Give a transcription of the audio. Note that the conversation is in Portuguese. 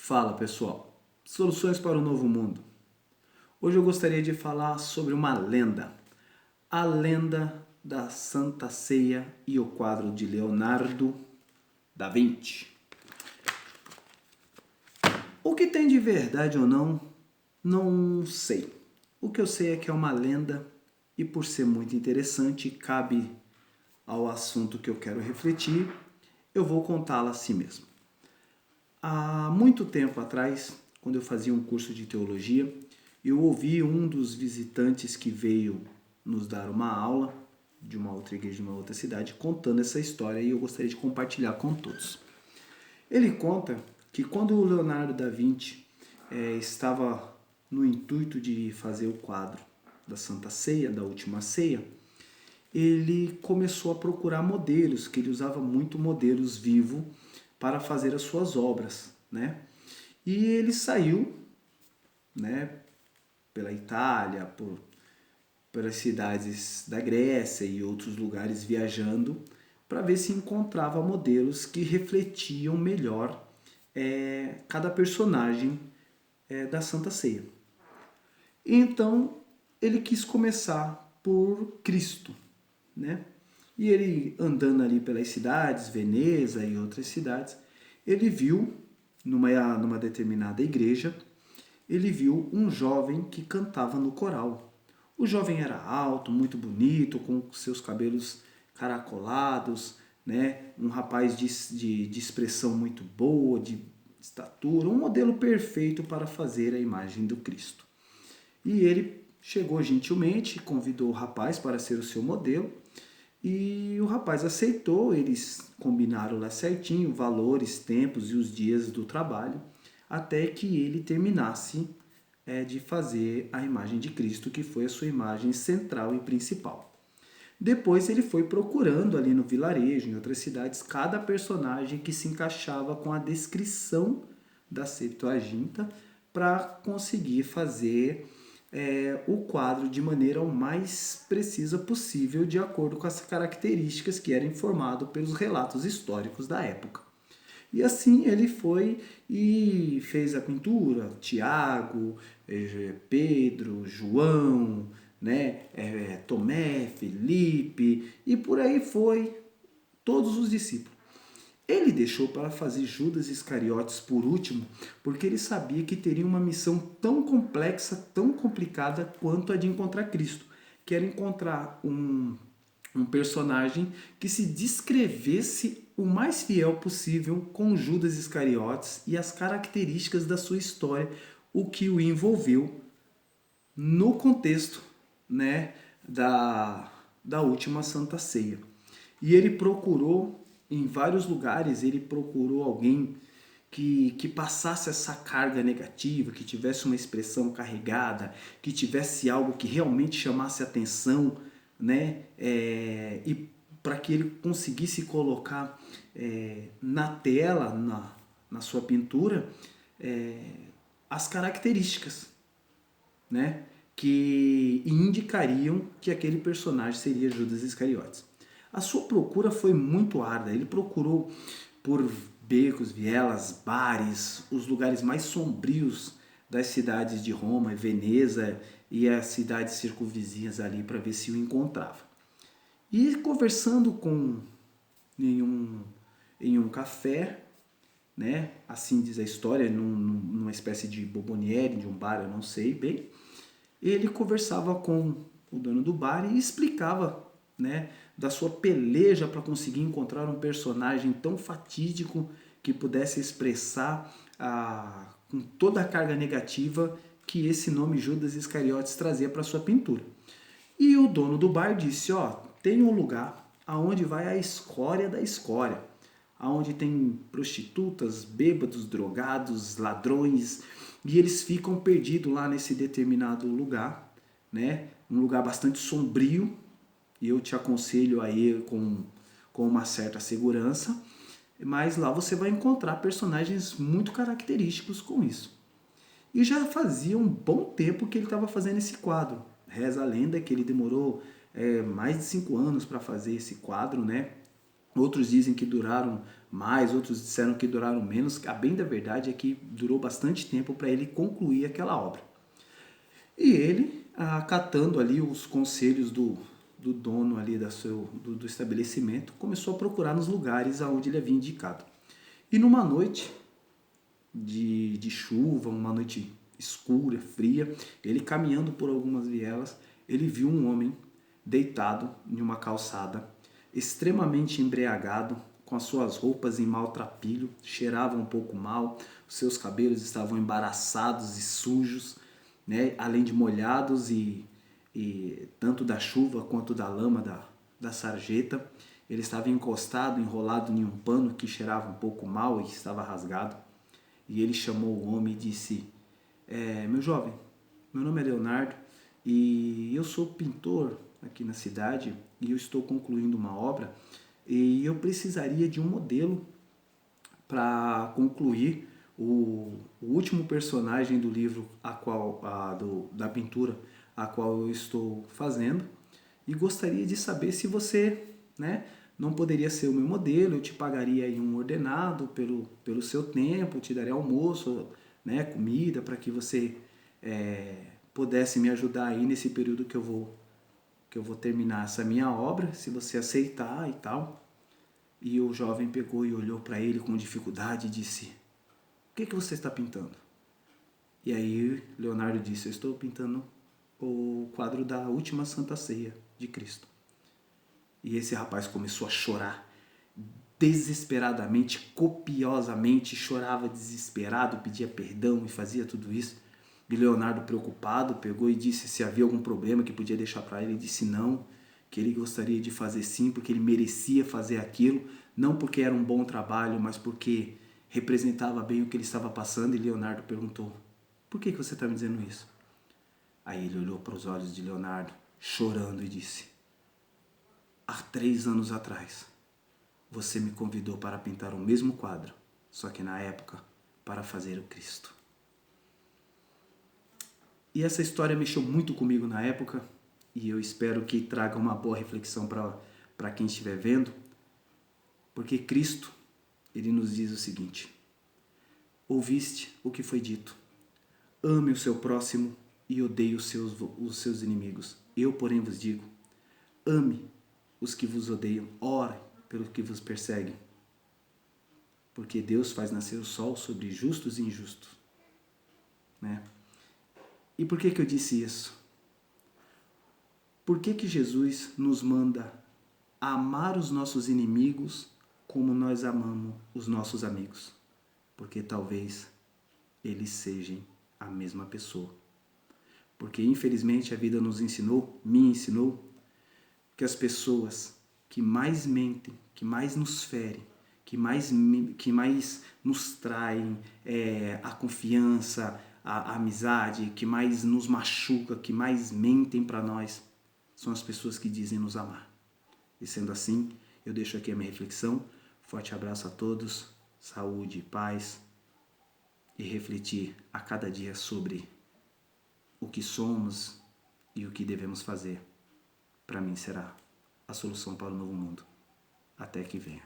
Fala pessoal, soluções para o novo mundo. Hoje eu gostaria de falar sobre uma lenda, a lenda da Santa Ceia e o quadro de Leonardo da Vinci. O que tem de verdade ou não, não sei. O que eu sei é que é uma lenda e por ser muito interessante, cabe ao assunto que eu quero refletir, eu vou contá-la assim mesmo. Há muito tempo atrás, quando eu fazia um curso de teologia, eu ouvi um dos visitantes que veio nos dar uma aula de uma outra igreja, de uma outra cidade, contando essa história e eu gostaria de compartilhar com todos. Ele conta que quando o Leonardo da Vinci estava no intuito de fazer o quadro da Santa Ceia, da Última Ceia, ele começou a procurar modelos, que ele usava muito modelos vivos para fazer as suas obras, né? E ele saiu, né, pela Itália, pelas cidades da Grécia e outros lugares viajando, para ver se encontrava modelos que refletiam melhor cada personagem da Santa Ceia. Então ele quis começar por Cristo, né? E ele andando ali pelas cidades, Veneza e outras cidades, ele viu numa determinada igreja, ele viu um jovem que cantava no coral. O jovem era alto, muito bonito, com seus cabelos caracolados, né? Um rapaz de expressão muito boa, de estatura, um modelo perfeito para fazer a imagem do Cristo. E ele chegou gentilmente, convidou o rapaz para ser o seu modelo, e o rapaz aceitou, eles combinaram lá certinho valores, tempos e os dias do trabalho, até que ele terminasse de fazer a imagem de Cristo, que foi a sua imagem central e principal. Depois ele foi procurando ali no vilarejo, em outras cidades, cada personagem que se encaixava com a descrição da Septuaginta para conseguir fazer o quadro de maneira o mais precisa possível, de acordo com as características que eram informadas pelos relatos históricos da época. E assim ele foi e fez a pintura, Tiago, Pedro, João, né, Tomé, Felipe, e por aí foi todos os discípulos. Ele deixou para fazer Judas Iscariotes por último, porque ele sabia que teria uma missão tão complexa, tão complicada quanto a de encontrar Cristo, que era encontrar um personagem que se descrevesse o mais fiel possível com Judas Iscariotes e as características da sua história, o que o envolveu no contexto, né, da última Santa Ceia. E ele procurou, em vários lugares, ele procurou alguém que passasse essa carga negativa, que tivesse uma expressão carregada, que tivesse algo que realmente chamasse atenção, né? E para que ele conseguisse colocar na tela, na sua pintura, as características, né, que indicariam que aquele personagem seria Judas Iscariotes. A sua procura foi muito árdua. Ele procurou por becos, vielas, bares, os lugares mais sombrios das cidades de Roma, Veneza e as cidades circunvizinhas ali para ver se o encontrava. E conversando em um café, né, assim diz a história, numa espécie de bomboniere, de um bar, eu não sei bem, ele conversava com o dono do bar e explicava, né, da sua peleja para conseguir encontrar um personagem tão fatídico que pudesse expressar com toda a carga negativa que esse nome Judas Iscariotes trazia para sua pintura. E o dono do bar disse, tem um lugar aonde vai a escória da escória, aonde tem prostitutas, bêbados, drogados, ladrões, e eles ficam perdidos lá nesse determinado lugar, né? Um lugar bastante sombrio, e eu te aconselho a ir com uma certa segurança, mas lá você vai encontrar personagens muito característicos com isso. E já fazia um bom tempo que ele estava fazendo esse quadro. Reza a lenda que ele demorou mais de 5 anos para fazer esse quadro, né? Outros dizem que duraram mais, outros disseram que duraram menos. A bem da verdade é que durou bastante tempo para ele concluir aquela obra. E ele, acatando ali os conselhos do dono ali do estabelecimento, começou a procurar nos lugares aonde ele havia indicado. E numa noite de chuva, uma noite escura, fria, ele caminhando por algumas vielas, ele viu um homem deitado em uma calçada, extremamente embriagado, com as suas roupas em maltrapilho, cheirava um pouco mal, os seus cabelos estavam embaraçados e sujos, né? Além de molhados e tanto da chuva quanto da lama da sarjeta. Ele estava encostado, enrolado em um pano que cheirava um pouco mal e estava rasgado. E ele chamou o homem e disse: meu jovem, meu nome é Leonardo e eu sou pintor aqui na cidade e eu estou concluindo uma obra e eu precisaria de um modelo para concluir o último personagem do livro da pintura a qual eu estou fazendo, e gostaria de saber se você, né, não poderia ser o meu modelo. Eu te pagaria aí um ordenado pelo seu tempo, te daria almoço, né, comida, para que você pudesse me ajudar aí nesse período que eu vou terminar essa minha obra, se você aceitar e tal. E o jovem pegou e olhou para ele com dificuldade e disse: o que você está pintando? E aí Leonardo disse: eu estou pintando o quadro da última Santa Ceia de Cristo. E esse rapaz começou a chorar desesperadamente, copiosamente, chorava desesperado, pedia perdão e fazia tudo isso. E Leonardo, preocupado, pegou e disse se havia algum problema que podia deixar para ele. Ele disse não, que ele gostaria de fazer sim, porque ele merecia fazer aquilo, não porque era um bom trabalho, mas porque representava bem o que ele estava passando. E Leonardo perguntou: por que você está me dizendo isso? Aí ele olhou para os olhos de Leonardo, chorando, e disse: há 3 anos atrás, você me convidou para pintar o mesmo quadro, só que na época, para fazer o Cristo. E essa história mexeu muito comigo na época, e eu espero que traga uma boa reflexão para quem estiver vendo, porque Cristo, ele nos diz o seguinte: ouviste o que foi dito, ame o seu próximo e odeie os seus inimigos. Eu, porém, vos digo, ame os que vos odeiam, orem pelos que vos perseguem, porque Deus faz nascer o sol sobre justos e injustos, né? E por que eu disse isso? Por que Jesus nos manda amar os nossos inimigos como nós amamos os nossos amigos? Porque talvez eles sejam a mesma pessoa. Porque infelizmente a vida me ensinou, que as pessoas que mais mentem, que mais nos ferem, que mais nos traem a confiança, a amizade, que mais nos machuca, que mais mentem para nós, são as pessoas que dizem nos amar. E sendo assim, eu deixo aqui a minha reflexão. Forte abraço a todos, saúde, paz, e refletir a cada dia sobre o que somos e o que devemos fazer. Para mim será a solução para o novo mundo. Até que venha.